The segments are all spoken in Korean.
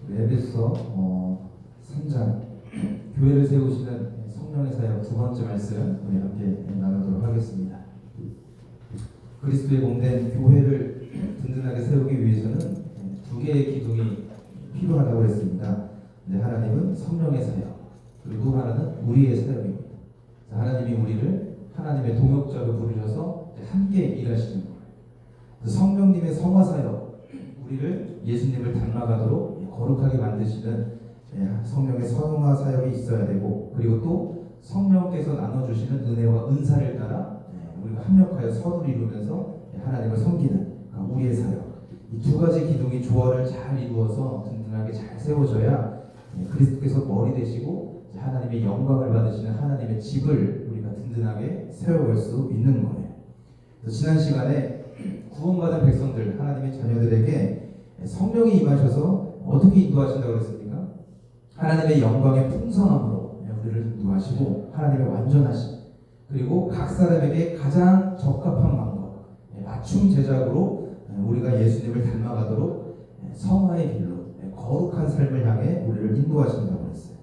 에베소 3장 교회를 세우시는 성령의 사역 두 번째 말씀 우리 함께 나누도록 하겠습니다. 그리스도의 몸된 교회를 든든하게 세우기 위해서는 두 개의 기둥이 필요하다고 했습니다. 하나님은 성령의 사역, 그리고 또 하나는 우리의 사역입니다. 하나님이 우리를 하나님의 동역자로 부르셔서 함께 일하시는 거예요. 성령님의 성화 사역, 우리를 예수님을 닮아가도록 거룩하게 만드시는 성령의 성화 사역이 있어야 되고, 그리고 또 성령께서 나눠주시는 은혜와 은사를 따라 우리가 합력하여 선을 이루면서 하나님을 섬기는 우리의 사역, 이 두 가지 기둥이 조화를 잘 이루어서 든든하게 잘 세워져야 그리스도께서 머리 되시고 하나님의 영광을 받으시는 하나님의 집을 우리가 든든하게 세워갈 수 있는 거예요. 그래서 지난 시간에 구원받은 백성들, 하나님의 자녀들에게 성령이 임하셔서 어떻게 인도하신다고 그랬습니까? 하나님의 영광의 풍성함으로 우리를 인도하시고, 하나님의 완전하심, 그리고 각 사람에게 가장 적합한 방법, 맞춤 제작으로 우리가 예수님을 닮아가도록 성화의 길로 거룩한 삶을 향해 우리를 인도하신다고 했어요.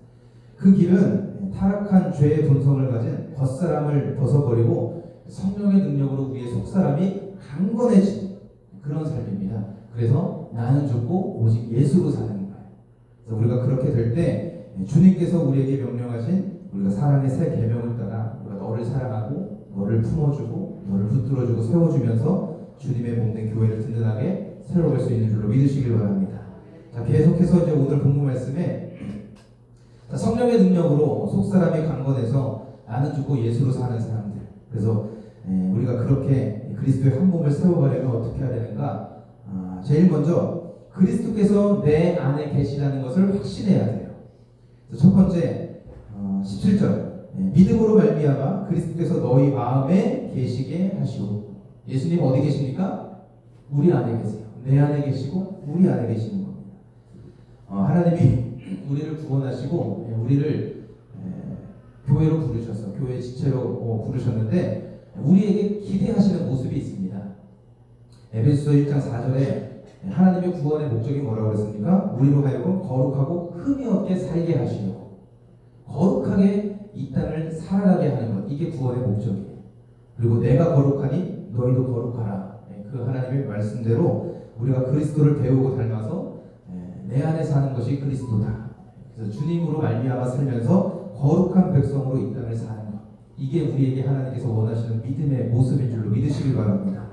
그 길은 타락한 죄의 본성을 가진 겉사람을 벗어버리고 성령의 능력으로 우리의 속사람이 강건해진 그런 삶입니다. 그래서 나는 죽고 오직 예수로 사는 거예요. 그래서 우리가 그렇게 될 때 주님께서 우리에게 명령하신 우리가 사랑의 새 계명을 따라 우리가 너를 사랑하고 너를 품어주고 너를 붙들어주고 세워주면서 주님의 몸된 교회를 든든하게 세워갈 수 있는 줄로 믿으시길 바랍니다. 자, 계속해서 이제 오늘 본문 말씀에 성령의 능력으로 속사람이 강건해서 나는 죽고 예수로 사는 사람들, 그래서 우리가 그렇게 그리스도의 한 몸을 세워가려면 어떻게 해야 되는가? 제일 먼저 그리스도께서 내 안에 계시다는 것을 확신해야 돼요. 첫 번째 17절, 믿음으로 말미암아 그리스도께서 너희 마음에 계시게 하시오. 예수님 어디 계십니까? 우리 안에 계세요. 내 안에 계시고 우리 안에 계시는 겁니다. 하나님이 우리를 구원하시고 우리를 교회로 부르셔서 교회 지체로 부르셨는데 우리에게 기대하시는 모습이 있습니다. 에베소서 1장 4절에 하나님의 구원의 목적이 뭐라고 했습니까? 우리로 하여금 거룩하고 흠이 없게 살게 하시오. 거룩하게 이 땅을 살아가게 하는 것, 이게 구원의 목적이에요. 그리고 내가 거룩하니 너희도 거룩하라. 그 하나님의 말씀대로 우리가 그리스도를 배우고 닮아서 내 안에 사는 것이 그리스도다. 그래서 주님으로 말미암아 살면서 거룩한 백성으로 이 땅을 사는 것, 이게 우리에게 하나님께서 원하시는 믿음의 모습인 줄로 믿으시길 바랍니다.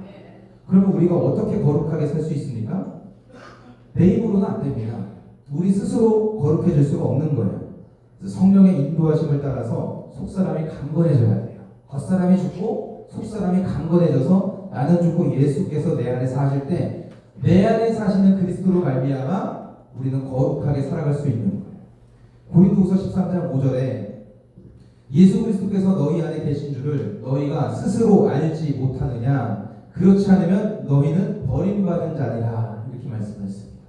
그러면 우리가 어떻게 거룩하게 살 수 있습니까? 내 힘으로는 안 됩니다. 우리 스스로 거룩해질 수가 없는 거예요. 성령의 인도하심을 따라서 속사람이 강건해져야 돼요. 겉사람이 죽고 속사람이 강건해져서 나는 죽고 예수께서 내 안에 사실 때 내 안에 사시는 그리스도로 말미암아 우리는 거룩하게 살아갈 수 있는 거예요. 고린도후서 13장 5절에 예수 그리스도께서 너희 안에 계신 줄을 너희가 스스로 알지 못하느냐? 그렇지 않으면 너희는 버림받은 자니라. 이렇게 말씀하셨습니다.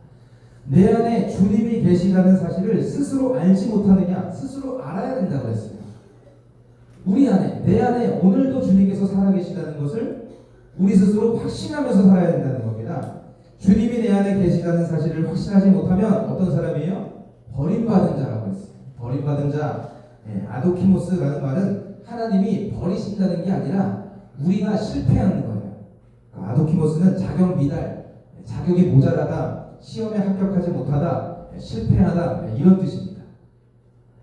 내 안에 주님이 계시다는 사실을 스스로 알지 못하느냐? 스스로 알아야 된다고 했어요. 우리 안에, 내 안에 오늘도 주님께서 살아계시다는 것을 우리 스스로 확신하면서 살아야 된다는 겁니다. 주님이 내 안에 계시다는 사실을 확신하지 못하면 어떤 사람이에요? 버림받은 자라고 했어요. 버림받은 자, 아도키모스라는 말은 하나님이 버리신다는 게 아니라 우리가 실패하는 거예요. 아도키모스는 자격 미달, 자격이 모자라다, 시험에 합격하지 못하다, 실패하다, 이런 뜻입니다.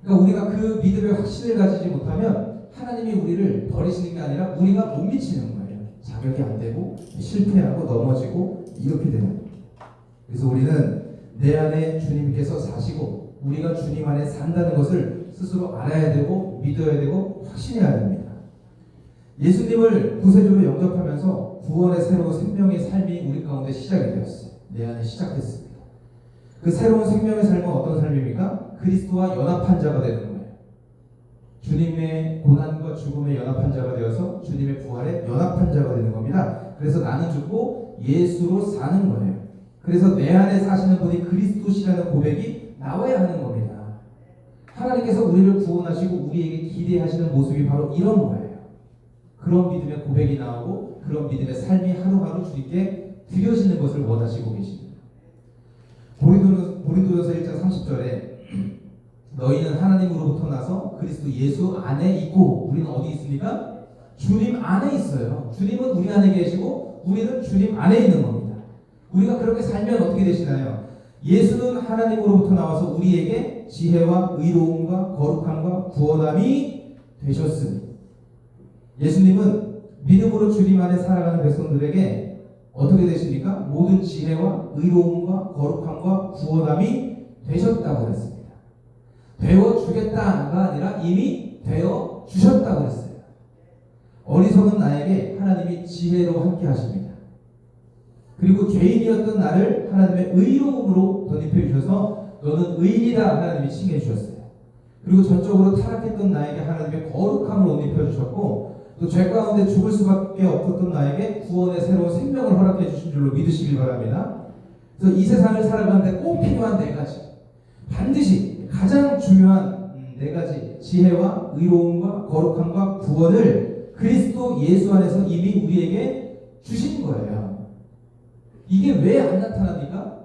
그러니까 우리가 그 믿음의 확신을 가지지 못하면 하나님이 우리를 버리시는 게 아니라 우리가 못 미치는 거예요. 자격이 안 되고 실패하고 넘어지고 이렇게 되는 거예요. 그래서 우리는 내 안에 주님께서 사시고 우리가 주님 안에 산다는 것을 스스로 알아야 되고 믿어야 되고 확신해야 됩니다. 예수님을 구세주로 영접하면서 구원의 새로운 생명의 삶이 우리 가운데 시작이 되었어요. 내 안에 시작됐습니다. 그 새로운 생명의 삶은 어떤 삶입니까? 그리스도와 연합한 자가 되는 거예요. 주님의 고난과 죽음에 연합한 자가 되어서 주님의 부활에 연합한 자가 되는 겁니다. 그래서 나는 죽고 예수로 사는 거예요. 그래서 내 안에 사시는 분이 그리스도시라는 고백이 나와야 하는 겁니다. 하나님께서 우리를 구원하시고 우리에게 기대하시는 모습이 바로 이런 거예요. 그런 믿음의 고백이 나오고 그런 믿음의 삶이 하루하루 주님께 드려지는 것을 원하시고 계십니다. 고린도전서 1장 너희는 하나님으로부터 나서 그리스도 예수 안에 있고 우리는 어디 있습니까? 주님 안에 있어요. 주님은 우리 안에 계시고 우리는 주님 안에 있는 겁니다. 우리가 그렇게 살면 어떻게 되시나요? 예수는 하나님으로부터 나와서 우리에게 지혜와 의로움과 거룩함과 구원함이 되셨으니 예수님은 믿음으로 주님 안에 살아가는 백성들에게 어떻게 되십니까? 모든 지혜와 의로움과 거룩함과 구원함이 되셨다고 그랬습니다. 되어주겠다가 아니라 이미 되어주셨다고 그랬어요. 어리석은 나에게 하나님이 지혜로 함께 하십니다. 그리고 죄인이었던 나를 하나님의 의로움으로 덧입혀 주셔서 너는 의인이다 하나님이 칭해 주셨어요. 그리고 전적으로 타락했던 나에게 하나님의 거룩함을 옷 입혀 주셨고 또 죄 가운데 죽을 수밖에 없었던 나에게 구원의 새로운 생명을 허락해 주신 줄로 믿으시길 바랍니다. 그래서 이 세상을 살아가는데 꼭 필요한 네 가지, 반드시 가장 중요한 네 가지 지혜와 의로움과 거룩함과 구원을 그리스도 예수 안에서 이미 우리에게 주신 거예요. 이게 왜 안 나타납니까?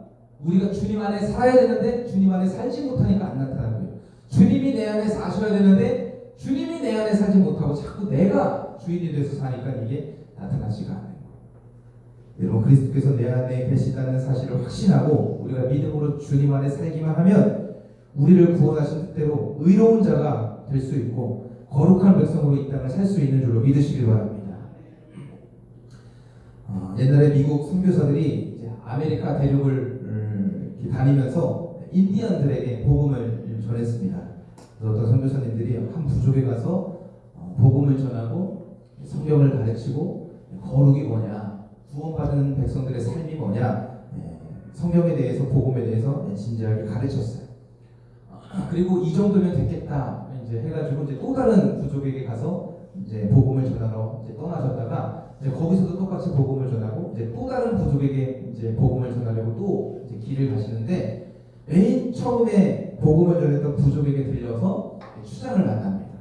우리가 주님 안에 살아야 되는데 주님 안에 살지 못하니까 안 나타나는 거예요. 주님이 내 안에 사셔야 되는데 주님이 내 안에 살지 못하고 자꾸 내가 주인이 돼서 사니까 이게 나타나지가 않아요. 여러분, 그리스도께서 내 안에 계시다는 사실을 확신하고 우리가 믿음으로 주님 안에 살기만 하면 우리를 구원하신 뜻대로 의로운 자가 될 수 있고 거룩한 백성으로 이 땅을 살 수 있는 줄로 믿으시길 바랍니다. 옛날에 미국 선교사들이 이제 아메리카 대륙을 다니면서 인디언들에게 복음을 전했습니다. 어떤 선교사님들이 한 부족에 가서 복음을 전하고 성경을 가르치고 거룩이 뭐냐, 구원받은 백성들의 삶이 뭐냐, 성경에 대해서 복음에 대해서 진지하게 가르쳤어요. 그리고 이 정도면 됐겠다 이제 해가지고 이제 또 다른 부족에게 가서 이제 복음을 전하러 이제 떠나셨다가 이제 거기서도 똑같이 복음을 전하고 이제 또 다른 부족에게 이제 복음을 전하려고 또 이제 길을 가시는데 맨 처음에 복음을 전했던 부족에게 들려서 추장을 만납니다.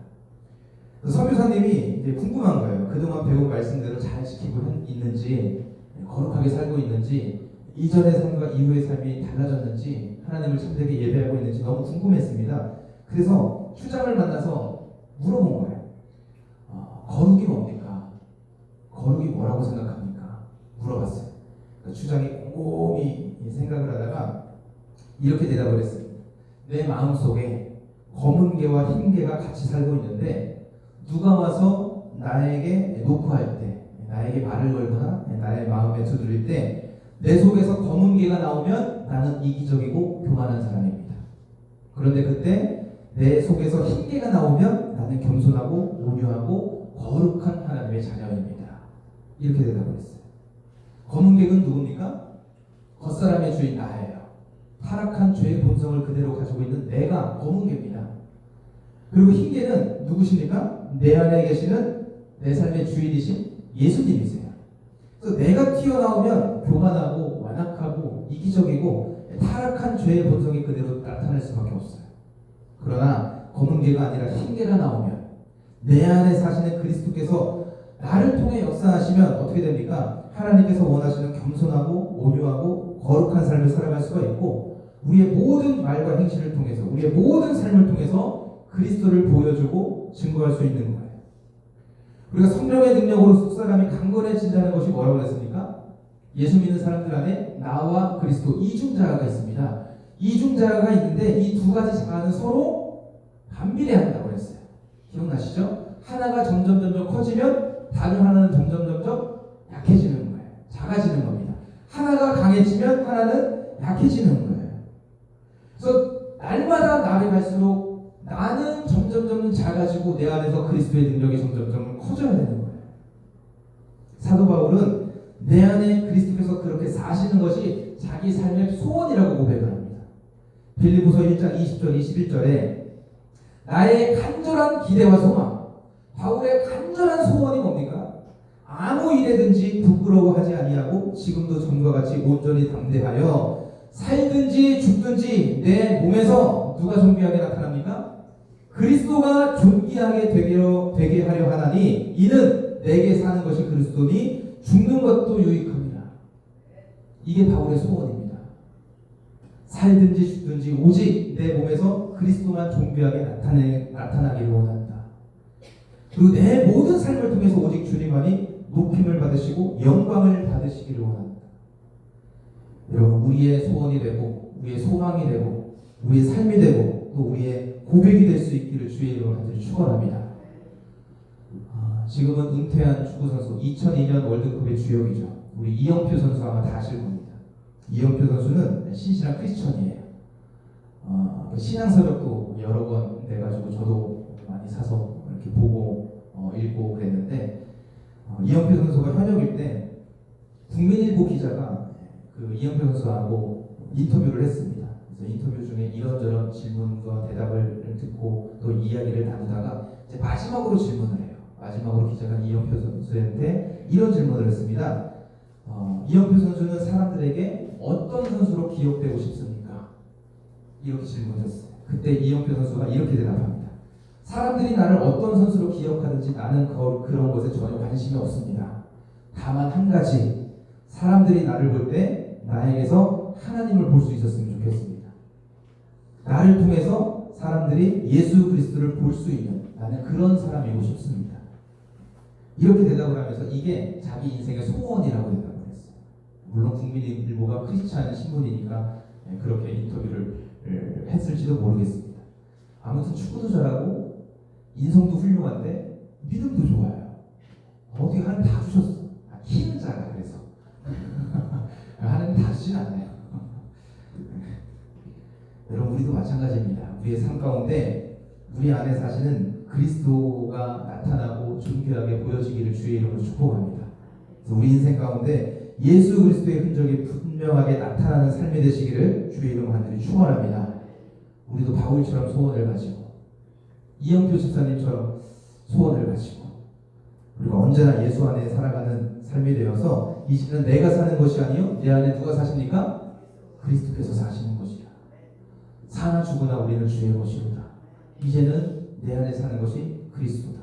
선교사님이 이제 궁금한 거예요. 그동안 배운 말씀대로 잘 지키고 있는지, 거룩하게 살고 있는지, 이전의 삶과 이후의 삶이 달라졌는지, 하나님을 참되게 예배하고 있는지 너무 궁금했습니다. 그래서 추장을 만나서 물어본 거예요. 거룩이 뭡니까? 거룩이 뭐라고 생각합니까? 물어봤어요. 그러니까 추장이 곰곰이 생각을 하다가 이렇게 대답을 했어요. 내 마음속에 검은 개와 흰 개가 같이 살고 있는데 누가 와서 나에게 노크할 때, 나에게 말을 걸거나 나의 마음에 두드릴 때 내 속에서 검은 개가 나오면 나는 이기적이고 교만한 사람입니다. 그런데 그때 내 속에서 흰 개가 나오면 나는 겸손하고 온유하고 거룩한 하나님의 자녀입니다. 이렇게 대답을 했어요. 검은 개는 누굽니까? 겉사람의 주인 나예요. 타락한 죄의 본성을 그대로 가지고 있는 내가 검은 개입니다. 그리고 흰 개는 누구십니까? 내 안에 계시는 내 삶의 주인이신 예수님이세요. 그래서 내가 튀어나오면 교만하고 완악하고 이기적이고 타락한 죄의 본성이 그대로 나타날 수밖에 없어요. 그러나 검은 개가 아니라 흰 개가 나오면 내 안에 사시는 그리스도께서 나를 통해 역사하시면 어떻게 됩니까? 하나님께서 원하시는 겸손하고 온유하고 거룩한 삶을 살아갈 수가 있고 우리의 모든 말과 행실을 통해서 우리의 모든 삶을 통해서 그리스도를 보여주고 증거할 수 있는 거예요. 우리가 성령의 능력으로 속사람이 강건해진다는 것이 뭐라고 했습니까? 예수 믿는 사람들 안에 나와 그리스도 이중자가 있습니다. 이중자가 있는데 이 두 가지 자아는 서로 반비례한다고 했어요. 기억나시죠? 하나가 점점 커지면 다른 하나는 점점 약해지는 거예요. 작아지는 겁니다. 하나가 강해지면 하나는 약해지는 거예요. 그래서 날마다 날이 갈수록 나는 점점 작아지고 내 안에서 그리스도의 능력이 점점 커져야 되는 거예요. 사도 바울은 내 안에 그리스도께서 그렇게 사시는 것이 자기 삶의 소원이라고 고백을 합니다. 빌립보서 1장 20절 21절에 나의 간절한 기대와 소망, 바울의 간절한 소원이 뭡니까? 아무 일에든지 부끄러워하지 아니하고 지금도 전과 같이 온전히 담대하여 살든지 죽든지 내 몸에서 누가 존귀하게 나타납니까? 그리스도가 존귀하게 되게 하려 하나니 이는 내게 사는 것이 그리스도니 죽는 것도 유익합니다. 이게 바울의 소원입니다. 살든지 죽든지 오직 내 몸에서 그리스도만 존귀하게 나타나기를 원한다. 그리고 내 모든 삶을 통해서 오직 주님만이 높임을 받으시고 영광을 받으시기를 원한다. 여러분, 우리의 소원이 되고 우리의 소망이 되고 우리의 삶이 되고 또 우리의 고백이 될 수 있기를 주의 이름으로 간절히 축원합니다. 지금은 은퇴한 축구선수 2002년 월드컵의 주역이죠. 우리 이영표 선수 아마 다 아실 겁니다. 이영표 선수는 신실한 크리스천이에요. 신앙서적도 여러 권 내가지고 저도 많이 사서 이렇게 보고 읽고 그랬는데 이영표 선수가 현역일 때 국민일보 기자가 그 이영표 선수하고 인터뷰를 했습니다. 그래서 인터뷰 중에 이런저런 질문과 대답을 듣고 또 이야기를 나누다가 이제 마지막으로 질문을 해요. 마지막으로 기자가 이영표 선수한테 이런 질문을 했습니다. 이영표 선수는 사람들에게 어떤 선수로 기억되고 싶습니까? 이렇게 질문했어요. 그때 이영표 선수가 이렇게 대답합니다. 사람들이 나를 어떤 선수로 기억하든지 나는 그런 것에 전혀 관심이 없습니다. 다만 한 가지, 사람들이 나를 볼 때 나에게서 하나님을 볼 수 있었으면 좋겠습니다. 나를 통해서 사람들이 예수 그리스도를 볼 수 있는 나는 그런 사람이고 싶습니다. 이렇게 대답을 하면서 이게 자기 인생의 소원이라고 대답을 했어요. 물론 국민일보가 크리스찬 신문이니까 그렇게 인터뷰를 했을지도 모르겠습니다. 아무튼 축구도 잘하고 인성도 훌륭한데 믿음도 좋아요. 어디 하나님 다 주셨어. 키는 작아 그래서 하나님 다 주진 않아요. 여러분, 우리도 마찬가지입니다. 우리의 삶 가운데 우리 안에 사시는 그리스도가 나타나고 존귀하게 보여지기를 주의 이름으로 축복합니다. 그래서 우리 인생 가운데 예수 그리스도의 흔적이 분명하게 나타나는 삶이 되시기를 주의 이름으로 간절히 축원합니다. 우리도 바울처럼 소원을 가지고 이영표 집사님처럼 소원을 가지고 그리고 언제나 예수 안에 살아가는 삶이 되어서 이제는 내가 사는 것이 아니요 내 안에 누가 사십니까? 그리스도께서 사시는 것이라. 사나 죽으나 우리는 주의 것이로다. 이제는 내 안에 사는 것이 그리스도다.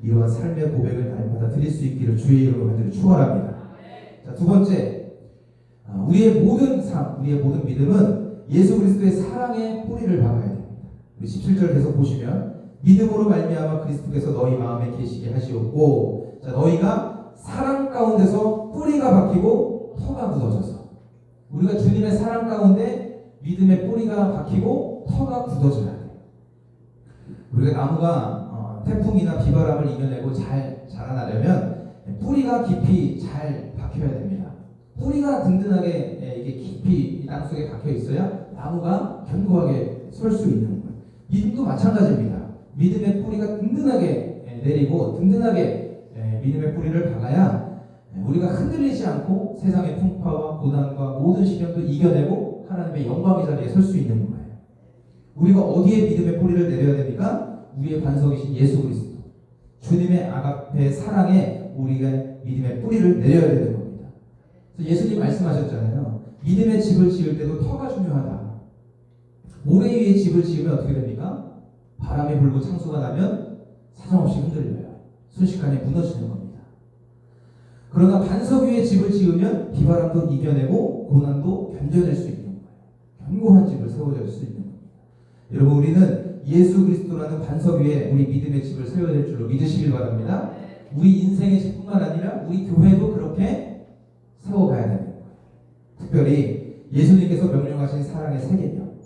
이러한 삶의 고백을 날마다 드릴 수 있기를 주의 이름으로 간절히 축원합니다. 자, 두 번째, 우리의 모든 삶, 우리의 모든 믿음은 예수 그리스도의 사랑의 뿌리를 박아야 됩니다. 우리 17절 계속 보시면 믿음으로 말미암아 그리스도께서 너희 마음에 계시게 하시었고, 자, 너희가 사랑 가운데서 뿌리가 박히고 터가 굳어져서, 우리가 주님의 사랑 가운데 믿음의 뿌리가 박히고 터가 굳어져야 돼요. 우리가 나무가 태풍이나 비바람을 이겨내고 잘 자라나려면 뿌리가 깊이 잘 박혀야 됩니다. 뿌리가 든든하게 이게 깊이 땅속에 박혀 있어야 나무가 견고하게 설 수 있는 거예요. 믿음도 마찬가지입니다. 믿음의 뿌리가 든든하게 내리고 든든하게 믿음의 뿌리를 박아야 우리가 흔들리지 않고 세상의 풍파와 고난과 모든 시련도 이겨내고 하나님의 영광의 자리에 설 수 있는 거예요. 우리가 어디에 믿음의 뿌리를 내려야 됩니까? 우리의 반석이신 예수 그리스도, 주님의 아가페 사랑에 우리가 믿음의 뿌리를 내려야 되는 겁니다. 그래서 예수님 말씀하셨잖아요. 믿음의 집을 지을 때도 터가 중요하다. 모래 위에 집을 지으면 어떻게 됩니까? 바람이 불고 창수가 나면 사정없이 흔들려요. 순식간에 무너지는 겁니다. 그러나 반석 위에 집을 지으면 비바람도 이겨내고 고난도 견뎌낼 수 있는 거예요. 견고한 집을 세워줄 수 있는 겁니다. 여러분, 우리는 예수 그리스도라는 반석 위에 우리 믿음의 집을 세워야 될 줄로 믿으시길 바랍니다. 우리 인생의 집뿐만 아니라 우리 교회도 그렇게 세워가야 되는 거예요. 특별히 예수님께서 명령하신 사랑의 세 개념,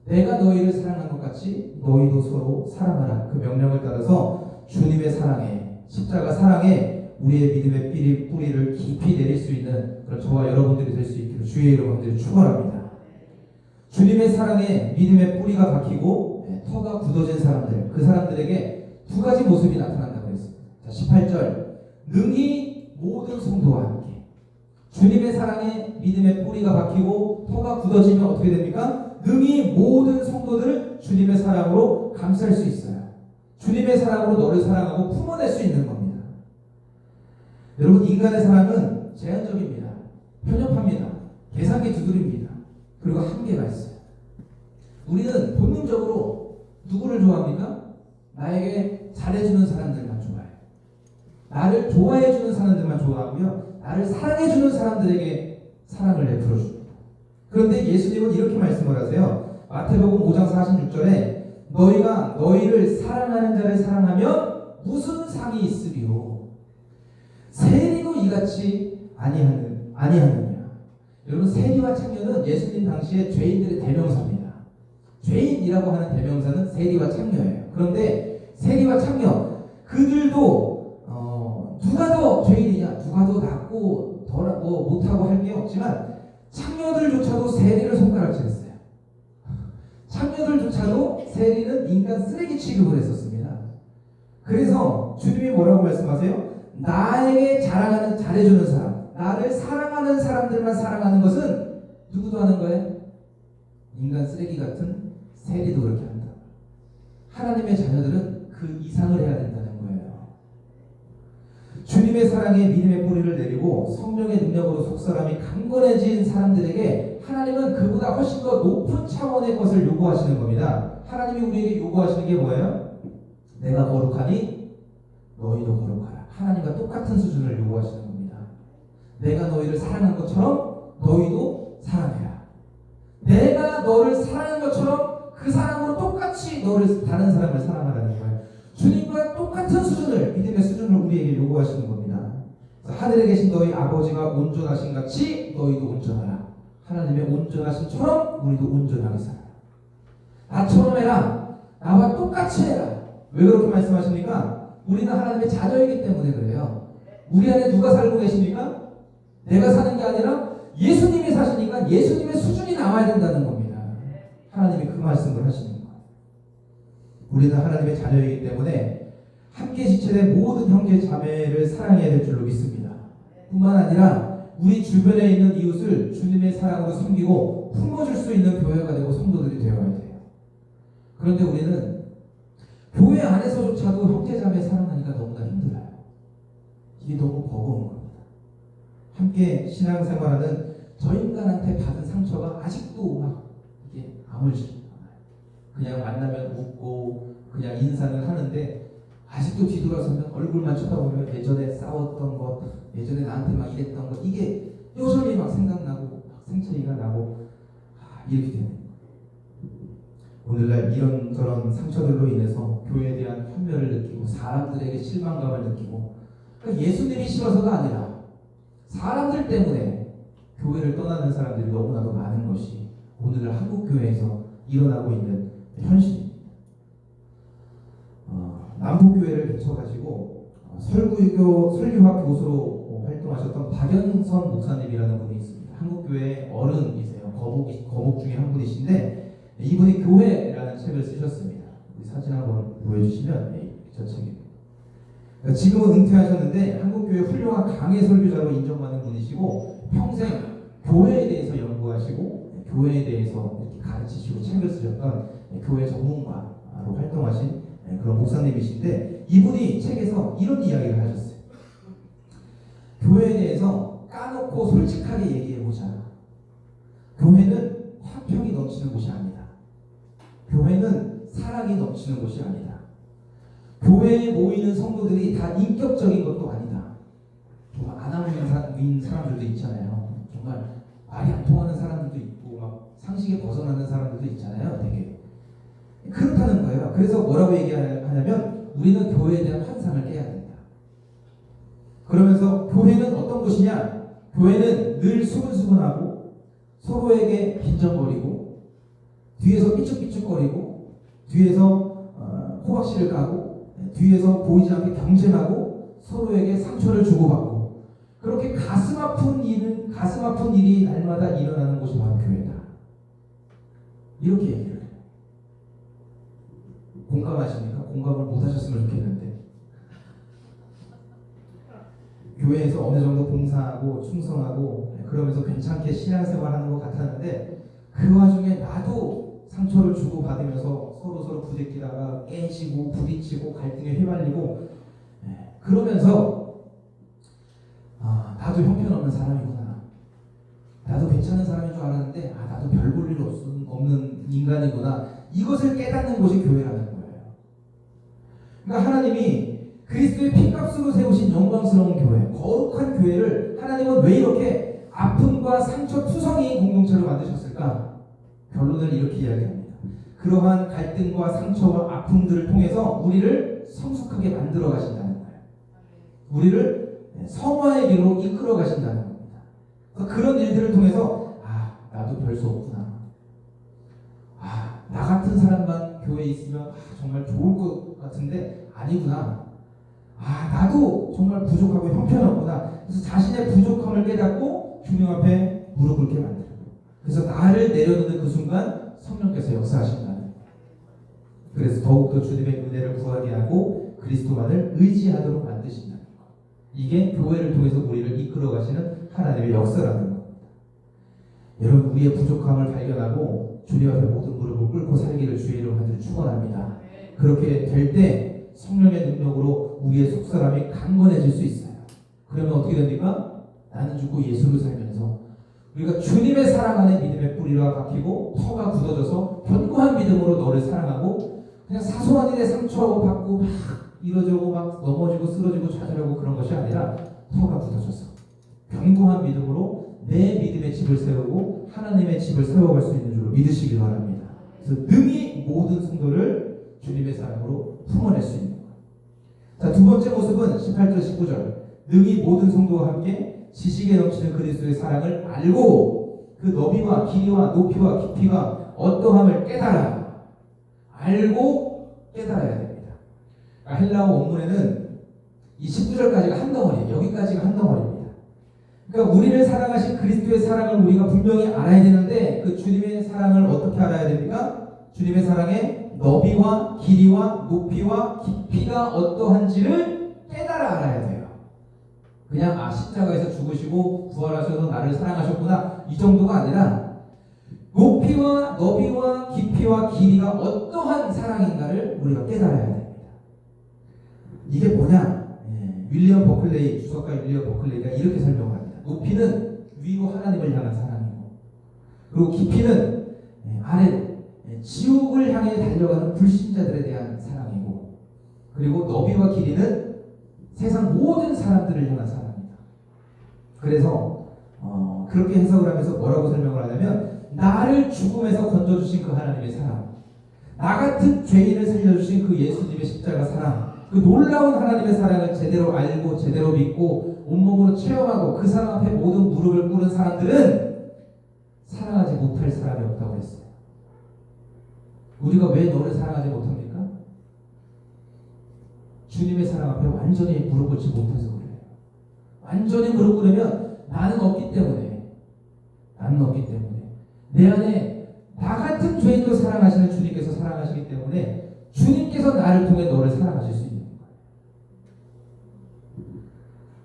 내가 너희를 사랑한 것 같이 너희도 서로 사랑하라. 그 명령을 따라서 주님의 사랑에, 십자가 사랑에 우리의 믿음의 뿌리를 깊이 내릴 수 있는 그런 저와 여러분들이 될 수 있기를 주의 이름으로 간절히 축원합니다. 주님의 사랑에 믿음의 뿌리가 박히고 터가 굳어진 사람들, 그 사람들에게 두 가지 모습이 나타난다고 했습니다. 자, 18절, 능히 모든 성도와 함께. 주님의 사랑에 믿음의 뿌리가 박히고 터가 굳어지면 어떻게 됩니까? 능히 모든 성도들을 주님의 사랑으로 감쌀 수 있어요. 주님의 사랑으로 너를 사랑하고 품어낼 수 있는 겁니다. 여러분, 인간의 사랑은 제한적입니다. 편협합니다. 계산기 두드립니다. 그리고 한계가 있어요. 우리는 본능적으로 누구를 좋아합니까? 나에게 잘해주는 사람들만 좋아해요. 나를 좋아해주는 사람들만 좋아하고요. 나를 사랑해주는 사람들에게 사랑을 베풀어줍니다. 그런데 예수님은 이렇게 말씀을 하세요. 마태복음 5장 46절에 너희가 너희를 사랑하는 자를 사랑하면 무슨 상이 있으리요? 세리도 이같이 아니하느냐. 여러분, 세리와 창녀는 예수님 당시에 죄인들의 대명사입니다. 죄인이라고 하는 대명사는 세리와 창녀예요. 그런데 세리와 창녀 그들도 누가 더 죄인이냐, 누가 더 낫고 더 못하고 할 게 없지만 창녀들조차도 세리를 손가락질했어요. 창녀들조차도 세리는 인간 쓰레기 취급을 했었습니다. 그래서 주님이 뭐라고 말씀하세요? 나에게 잘해주는 사람, 나를 사랑하는 사람들만 사랑하는 것은 누구도 하는 거예요? 인간 쓰레기 같은 세리도 그렇게 한다. 하나님의 자녀들은 그 이상을 해야 된다는 거예요. 주님의 사랑에 믿음의 뿌리를 내리고 성령의 능력으로 속사람이 강건해진 사람들에게 하나님은 그보다 훨씬 더 높은 차원의 것을 요구하시는 겁니다. 하나님이 우리에게 요구하시는 게 뭐예요? 내가 거룩하니 너희도 거룩하라. 하나님과 똑같은 수준을 요구하시는 겁니다. 내가 너희를 사랑한 것처럼 너희도 사랑해라. 내가 너를 사랑한 것처럼 그 사랑으로 똑같이 다른 사람을 사랑하라는 거예요. 주님과 똑같은 수준을, 믿음의 수준을 우리에게 요구하시는 겁니다. 하늘에 계신 너희 아버지가 온전하신 같이 너희도 온전하라. 하나님의 온전하심처럼 우리도 온전하게 살아라. 나처럼 해라. 나와 똑같이 해라. 왜 그렇게 말씀하십니까? 우리는 하나님의 자녀이기 때문에 그래요. 우리 안에 누가 살고 계십니까? 내가 사는 게 아니라 예수님이 사시니까 예수님의 수준이 나와야 된다는 겁니다. 하나님이 그 말씀을 하시는 거예요. 우리는 하나님의 자녀이기 때문에 함께 지체된 모든 형제 자매를 사랑해야 될 줄로 믿습니다. 뿐만 아니라 우리 주변에 있는 이웃을 주님의 사랑으로 섬기고 품어줄 수 있는 교회가 되고 성도들이 되어야 돼요. 그런데 우리는 교회 안에서조차도 형제 자매 사랑하기가 너무나 힘들어요. 이게 너무 버거운 겁니다. 함께 신앙생활하는 저 인간한테 받은 상처가 아직도 막 이게 아물지 않아요. 그냥 만나면 웃고 그냥 인사를 하는데 아직도 뒤돌아서면 얼굴만 쳐다보면 예전에 싸웠던 것, 예전에 나한테 막 이랬던 것, 이게 여전히 막 생각나고 막 생처리가 나고 이렇게 되는 거예요. 오늘날 이런저런 상처들로 인해서 교회에 대한 환멸을 느끼고 사람들에게 실망감을 느끼고, 그러니까 예수님이 싫어서가 아니라 사람들 때문에 교회를 떠나는 사람들이 너무나도 많은 것이 오늘날 한국 교회에서 일어나고 있는 현실입니다. 남북교회를 개척하시고 설교학 교수로 활동하셨던 박연선 목사님이라는 분이 있습니다. 한국교회 어른이세요. 거목 중에 한 분이신데 이분이 교회라는 책을 쓰셨습니다. 우리 사진 한번 보여주시면 저 책입니다. 지금은 은퇴하셨는데 한국교회 훌륭한 강해 설교자로 인정받는 분이시고 평생 교회에 대해서 연구하시고 교회에 대해서 이렇게 가르치시고 책을 쓰셨던 교회 전문가로 활동하신 그런 목사님이신데 이분이 책에서 이런 이야기를 하셨어요. 교회에 대해서 까놓고 솔직하게 얘기해보자. 교회는 화평이 넘치는 곳이 아니다. 교회는 사랑이 넘치는 곳이 아니다. 교회에 모이는 성도들이 다 인격적인 것도 아니다. 정말 아나무인인 사람들도 있잖아요. 정말 말이 안 통하는 사람들도 있고 막 상식에 벗어나는 사람들도 있잖아요. 되게 그렇다는 거예요. 그래서 뭐라고 얘기하냐면 우리는 교회에 대한 환상을 깨야 된다. 그러면서 교회는 어떤 곳이냐? 교회는 늘 수근수근하고 서로에게 빈정거리고 뒤에서 삐죽삐죽거리고 뒤에서 호박씨를 까고 뒤에서 보이지 않게 경쟁하고 서로에게 상처를 주고받고 그렇게 가슴 아픈 일이 날마다 일어나는 곳이 바로 교회다. 이렇게 얘기를 해요. 공감하십니까? 공감을 못 하셨으면 좋겠는데 교회에서 어느 정도 봉사하고 충성하고 그러면서 괜찮게 신앙생활하는 것 같았는데 그 와중에 나도 상처를 주고받으면서 서로 부대끼다가 깨지고 부딪히고 갈등에 휘말리고 그러면서 나도 형편없는 사람이구나. 나도 괜찮은 사람인 줄 알았는데 나도 별 볼 일 없는 인간이구나. 이것을 깨닫는 곳이 교회라는 거예요. 그러니까 하나님이 그리스도의 피값으로 세우신 영광스러운 교회, 거룩한 교회를 하나님은 왜 이렇게 아픔과 상처 투성이 공동체로 만드셨을까? 결론을 이렇게 이야기합니다. 그러한 갈등과 상처와 아픔들을 통해서 우리를 성숙하게 만들어 가신다는 거예요. 우리를 성화의 길로 이끌어 가신다는 겁니다. 그런 일들을 통해서 나도 별 수 없구나. 나 같은 사람만 교회에 있으면 정말 좋을 것 같은데 아니구나. 나도 정말 부족하고 형편없구나. 그래서 자신의 부족함을 깨닫고 주님 앞에 무릎 꿇게 만들고, 그래서 나를 내려놓는 그 순간 성령께서 역사하신다는 거예요. 그래서 더욱더 주님의 은혜를 구하게 하고 그리스도만을 의지하도록 만드신다는 것. 이게 교회를 통해서 우리를 이끌어 가시는 하나님의 역사라는 겁니다. 여러분, 우리의 부족함을 발견하고 주님 앞에 모든 무릎을 꿇고 살기를 주의 이름으로 간절히 축원합니다. 그렇게 될 때 성령의 능력으로 우리의 속사람이 강건해질 수 있어요. 그러면 어떻게 됩니까? 나는 죽고 예수를 살면서 우리가 주님의 사랑 안에 믿음의 뿌리가 박히고 터가 굳어져서 견고한 믿음으로 너를 사랑하고, 그냥 사소한 일에 상처받고 막 이러저고 막 넘어지고 쓰러지고 좌절하고 그런 것이 아니라 터가 굳어져서 견고한 믿음으로 내 믿음의 집을 세우고 하나님의 집을 세워갈 수 있는 줄로 믿으시기 바랍니다. 그래서 능히 모든 성도를 주님의 사랑으로 품어낼 수 있는 것. 자, 두 번째 모습은 18절 19절. 능히 모든 성도와 함께 지식에 넘치는 그리스도의 사랑을 알고 그 너비와 길이와 높이와 깊이가 어떠함을 깨달아. 알고 깨달아야 됩니다. 헬라어 원문에는 이 19절까지가 한 덩어리예요. 여기까지가 한 덩어리입니다. 그러니까 우리를 사랑하신 그리스도의 사랑을 우리가 분명히 알아야 되는데, 그 주님의 사랑을 어떻게 알아야 됩니까? 주님의 사랑의 너비와 길이와 높이와 깊이가 어떠한지를 깨달아 알아야 돼요. 그냥 십자가에서 죽으시고 부활하셔서 나를 사랑하셨구나, 이 정도가 아니라 높이와 너비와 깊이와 길이가 어떠한 사랑인가를 우리가 깨달아야 됩니다. 이게 뭐냐? 윌리엄 버클레이, 주석가 윌리엄 버클레이가 이렇게 설명합니다. 높이는 위로 하나님을 향한 사랑이고, 그리고 깊이는 아래로 지옥을 향해 달려가는 불신자들에 대한 사랑이고, 그리고 너비와 길이는 세상 모든 사람들을 향한 사랑입니다. 그래서 그렇게 해석을 하면서 뭐라고 설명을 하냐면, 나를 죽음에서 건져주신 그 하나님의 사랑, 나 같은 죄인을 살려주신 그 예수님의 십자가 사랑, 그 놀라운 하나님의 사랑을 제대로 알고 제대로 믿고 온몸으로 체험하고 그 사랑 앞에 모든 무릎을 꿇은 사람들은 사랑하지 못할 사람이 없다고 했어요. 우리가 왜 너를 사랑하지 못합니까? 주님의 사랑 앞에 완전히 무릎 꿇지 못해서 그래요. 완전히 무릎 꿇으면 나는 없기 때문에, 내 안에 나 같은 죄인도 사랑하시는 주님께서 사랑하시기 때문에 주님께서 나를 통해 너를 사랑하실 수 있는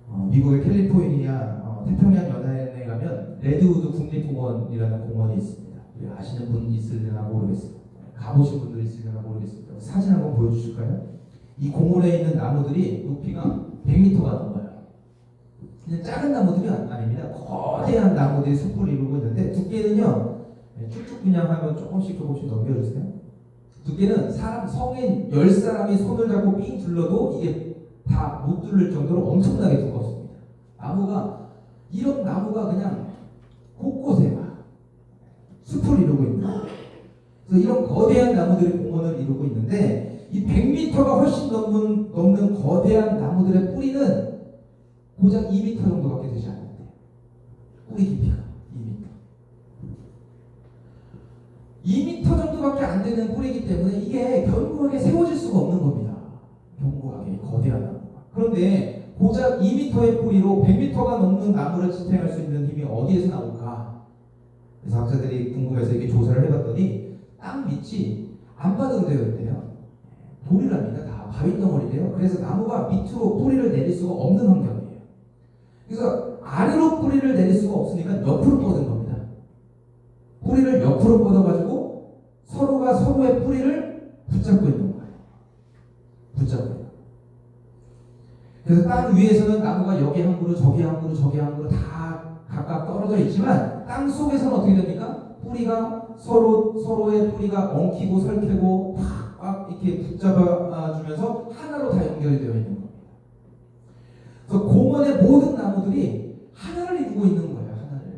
거예요. 미국의 캘리포니아 태평양 연안에 가면 레드우드 국립공원이라는 공원이 있습니다. 아시는 분 있으려나 모르겠어요. 가보신 분들 있으려나 모르겠습니다. 사진 한번 보여주실까요? 이 공원에 있는 나무들이 높이가 100m가 넘어요. 그냥 작은 나무들이 아닙니다. 거대한 나무들이 숲을 이루고 있는데, 두께는요, 쭉쭉 그냥 하면 조금씩 넘겨주세요. 두께는 성인 10사람이 손을 잡고 삥 둘러도 이게 다 못 뚫릴 정도로 엄청나게 두껍습니다. 이런 나무가 그냥 곳곳에 막 숲을 이루고 있는 거예요. 그래서 이런 거대한 나무들이 공원을 이루고 있는데, 이 100m가 훨씬 넘는 거대한 나무들의 뿌리는 고작 2m 정도밖에 되지 않는데, 뿌리 깊이가 2m 정도밖에 안 되는 뿌리이기 때문에 이게 견고하게 세워질 수가 없는 겁니다. 견고하게 거대한 나무가. 그런데 고작 2m의 뿌리로 100m가 넘는 나무를 지탱할 수 있는 힘이 어디에서 나올까? 그래서 학자들이 궁금해서 이렇게 조사를 해봤더니 땅 밑이 안 바닥으로 되어 있대요. 돌이랍니다. 다 바위덩어리래요. 그래서 나무가 밑으로 뿌리를 내릴 수가 없는 환경이에요. 그래서 아래로 뿌리를 내릴 수가 없으니까 옆으로 뻗은 겁니다. 뿌리를 옆으로 뻗어가지고 서로가 서로의 뿌리를 붙잡고 있는 거예요. 그래서 땅 위에서는 나무가 여기 한 그루 저기 한 그루 저기 한 그루 다 각각 떨어져 있지만, 땅 속에서는 어떻게 됩니까? 뿌리가 서로의 뿌리가 엉키고 설키고 막 이렇게 붙잡아주면서 하나로 다 연결이 되어 있는 겁니다. 그래서 공원의 모든 나무들이 하나를 이루고 있는 거예요. 하나를.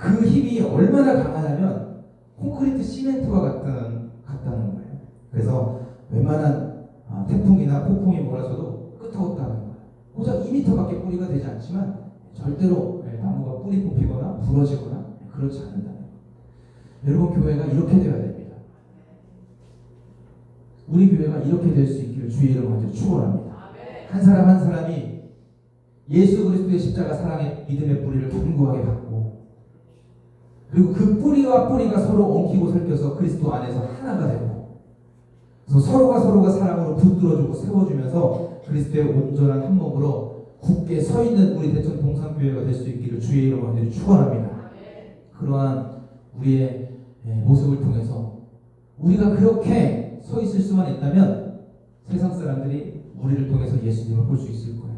그 힘이 얼마나 강하냐면 콘크리트 시멘트와 같다는 거예요. 그래서 웬만한 태풍이나 폭풍이 몰아쳐도 끄떡없다는 거예요. 고작 2m밖에 뿌리가 되지 않지만 절대로 나무가 뿌리 뽑히거나 부러지거나 그렇지 않는다는 거예요. 여러분, 교회가 이렇게 되어야 됩니다. 우리 교회가 이렇게 될 수 있기를 주의 이름으로 먼저 축원합니다. 한 사람 한 사람이 예수 그리스도의 십자가 사랑의 믿음의 뿌리를 견고하게 받고, 그리고 그 뿌리와 뿌리가 서로 엉키고 설켜서 그리스도 안에서 하나가 되고, 그래서 서로가 사랑으로 붙들어주고 세워주면서 그리스도의 온전한 한 몸으로 굳게 서 있는 우리 대천 동산교회가 될 수 있기를 주의 이름으로 완전히 축원합니다. 그러한 우리의 모습을 통해서 우리가 그렇게 서 있을 수만 있다면 세상 사람들이 우리를 통해서 예수님을 볼 수 있을 거예요.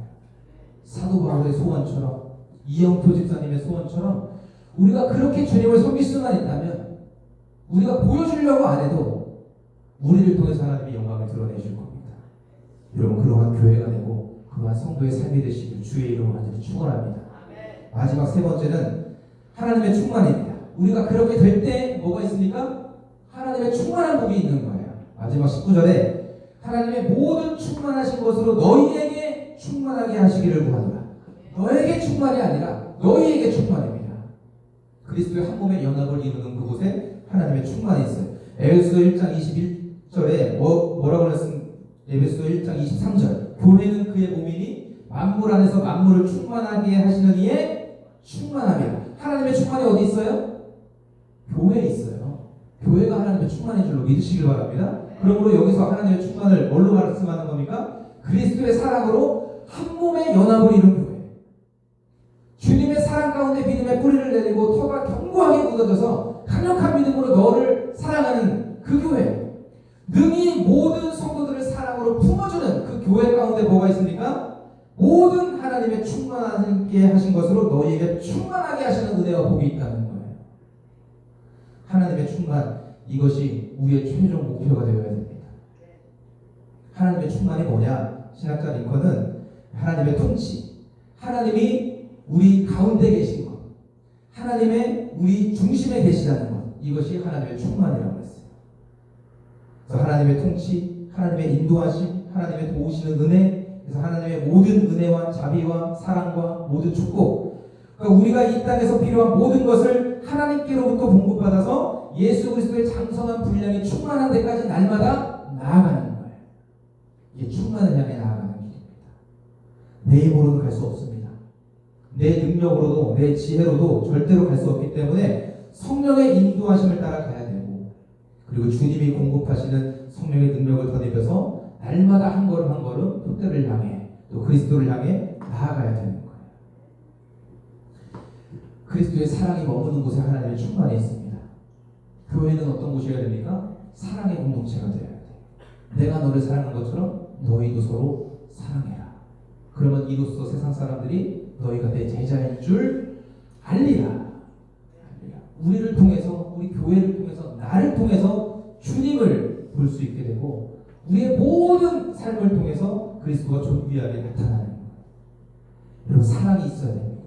사도 바울의 소원처럼, 이영표 집사님의 소원처럼 우리가 그렇게 주님을 섬길 수만 있다면 우리가 보여주려고 안 해도 우리를 통해서 하나님의 영광을 드러내실 겁니다. 여러분, 그러한 교회가 되고 그러한 성도의 삶이 되시길 주의 이름으로 완전히 축원합니다. 마지막 세 번째는 하나님의 충만입니다. 우리가 그렇게 될 때 뭐가 있습니까? 하나님의 충만한 복이 있는 거예요. 마지막 19절에 하나님의 모든 충만하신 것으로 너희에게 충만하게 하시기를 구하노라. 너에게 충만이 아니라 너희에게 충만입니다. 그리스도의 한 몸의 연합을 이루는 그곳에 하나님의 충만이 있어요. 에베소 1장 21절에 뭐라고 그랬습니까? 에베소 1장 23절, 교회는 그의 몸이니 만물 안에서 만물을 충만하게 하시는 이의 충만함이라. 하나님의 충만이 어디 있어요? 교회에 있어요. 교회가 하나님의 충만인 줄로 믿으시길 바랍니다. 그러므로 여기서 하나님의 충만을 뭘로 말씀하는 겁니까? 그리스도의 사랑으로 한 몸의 연합을 이룬 교회. 주님의 사랑 가운데 믿음의 뿌리를 내리고 터가 견고하게 굳어져서 강력한 믿음으로 너를 사랑하는 그 교회. 능히 모든 성도들을 사랑으로 품어주는 그 교회 가운데 뭐가 있습니까? 모든 하나님의 충만하게 하신 것으로 너희에게 충만하게 하시는 은혜와 복이 있다는 거예요. 하나님의 충만, 이것이 우리의 최종 목표가 되어야 됩니다. 하나님의 충만이 뭐냐? 신학자 링컨은 하나님의 통치, 하나님이 우리 가운데 계신 것, 하나님의 우리 중심에 계시다는 것, 이것이 하나님의 충만이라고 했어요. 그래서 하나님의 통치, 하나님의 인도하심, 하나님의 도우시는 은혜, 그래서 하나님의 모든 은혜와 자비와 사랑과 모든 축복, 그러니까 우리가 이 땅에서 필요한 모든 것을 하나님께로부터 공급받아서 예수 그리스도의 장성한 분량이 충만한 데까지 날마다 나아가는 거예요. 이게 충만을 향해 나아가는 길입니다. 내 힘으로는 갈 수 없습니다. 내 능력으로도 내 지혜로도 절대로 갈 수 없기 때문에 성령의 인도하심을 따라 가야 되고, 그리고 주님이 공급하시는 성령의 능력을 덧입어서 날마다 한 걸음 한 걸음 표대를 향해 또 그리스도를 향해 나아가야 되는 거예요. 그리스도의 사랑이 머무는 곳에 하나님의 충만이 있습니다. 교회는 어떤 곳이어야 됩니까? 사랑의 공동체가 되어야 돼요. 내가 너를 사랑한 것처럼 너희도 서로 사랑해라. 그러면 이로써 세상 사람들이 너희가 내 제자인 줄 알리라. 우리를 통해서, 우리 교회를 통해서, 나를 통해서 주님을 볼 수 있게 되고 우리의 모든 삶을 통해서 그리스도가 존귀하게 나타나는 거예요. 여러분, 사랑이 있어야 됩니다.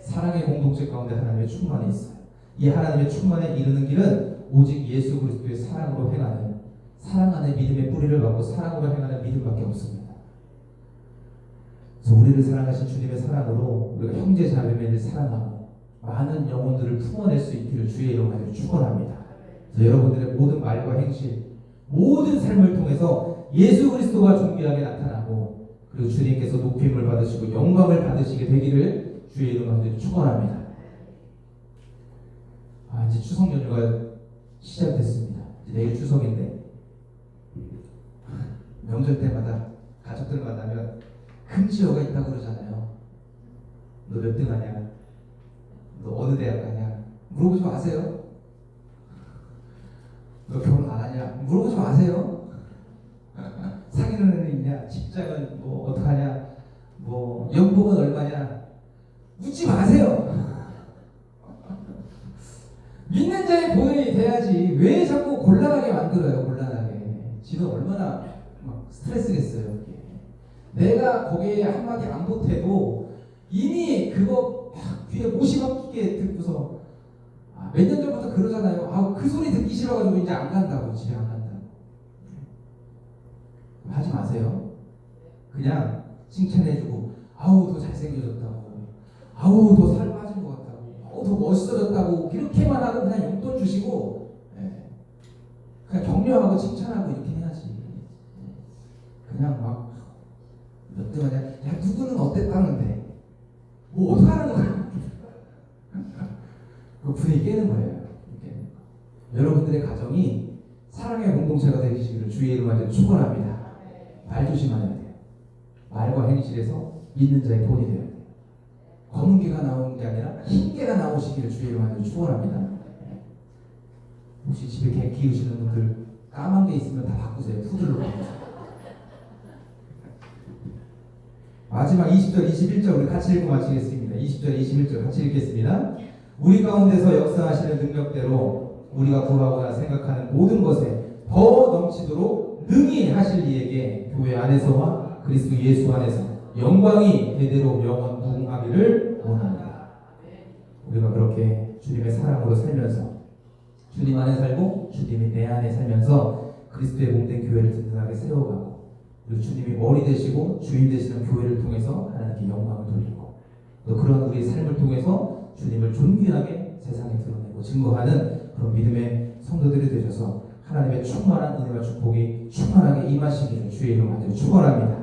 사랑의 공동체 가운데 하나님의 충만이 있어요. 이 하나님의 충만에 이르는 길은 오직 예수 그리스도의 사랑으로 행하는, 사랑 안에 믿음의 뿌리를 받고 사랑으로 행하는 믿음밖에 없습니다. 그래서 우리를 사랑하신 주님의 사랑으로 우리가 형제 자매를 사랑하고 많은 영혼들을 품어낼 수 있기를 주의 이름으로 축원합니다. 그래서 여러분들의 모든 말과 행실, 모든 삶을 통해서 예수 그리스도가 존귀하게 나타나고, 그리고 주님께서 높임을 받으시고 영광을 받으시게 되기를 주의 이름으로 축원합니다. 이제 추석 연휴가 시작됐습니다. 이제 내일 추석인데 명절 때마다 가족들 만나면 금지어가 있다고 그러잖아요. 너 몇 등 하냐? 너 어느 대학 가냐? 물어보지 마세요. 너 결혼 안 하냐? 물어보지 마세요. 사귀는 애는 있냐? 직장은 뭐 어떡하냐? 뭐 연봉은 얼마냐? 묻지 마세요. 믿는 자의 본인이 돼야지. 왜 자꾸 곤란하게 만들어요? 곤란하게. 지금 얼마나 막 스트레스겠어요. 이게. 내가 거기에 한마디 안 보태도 이미 그거 귀에 못이 박히게 듣고서 몇 년 전부터 그러잖아요. 그 소리 듣기 싫어가지고 이제 안 간다고, 집에 안 간다고. 하지 마세요. 그냥 칭찬해주고, 더 잘생겨졌다고, 더 살 빠진 것 같다고, 더 멋있어졌다고, 이렇게만 하고 그냥 용돈 주시고, 그냥 격려하고 칭찬하고 이렇게 해야지. 그냥 막 몇 등 하냐, 야 누구는 어땠다는데 뭐 어떡하는 거야. 그 분위기 깨는 거예요. 여러분들의 가정이 사랑의 공동체가 되시기를 주의 이름으로 축원합니다. 말 조심해야 돼요. 말과 행실에서 믿는 자의 본이 되어야 돼요. 검은 개가 나오는 게 아니라 흰 개가 나오시기를 주의 이름으로 축원합니다. 혹시 집에 개 키우시는 분들 까만 게 있으면 다 바꾸세요. 푸들로 바꾸세요. 마지막 20절, 21절 우리 같이 읽고 마치겠습니다. 20절, 21절 같이 읽겠습니다. 우리 가운데서 역사하시는 능력대로 우리가 구하거나 생각하는 모든 것에 더 넘치도록 능히 하실 이에게 교회 안에서와 그리스도 예수 안에서 영광이 대대로 영원 무궁하기를 원합니다. 우리가 그렇게 주님의 사랑으로 살면서 주님 안에 살고 주님이 내 안에 살면서 그리스도의 몸된 교회를 든든하게 세워가고 그리고 주님이 머리 되시고 주인 되시는 교회를 통해서 하나님께 영광을 돌리고 또 그런 우리의 삶을 통해서 주님을 존귀하게 세상에 드러내고 증거하는 그런 믿음의 성도들이 되셔서 하나님의 충만한 은혜와 축복이 충만하게 임하시기를 주의 이름으로 축원합니다.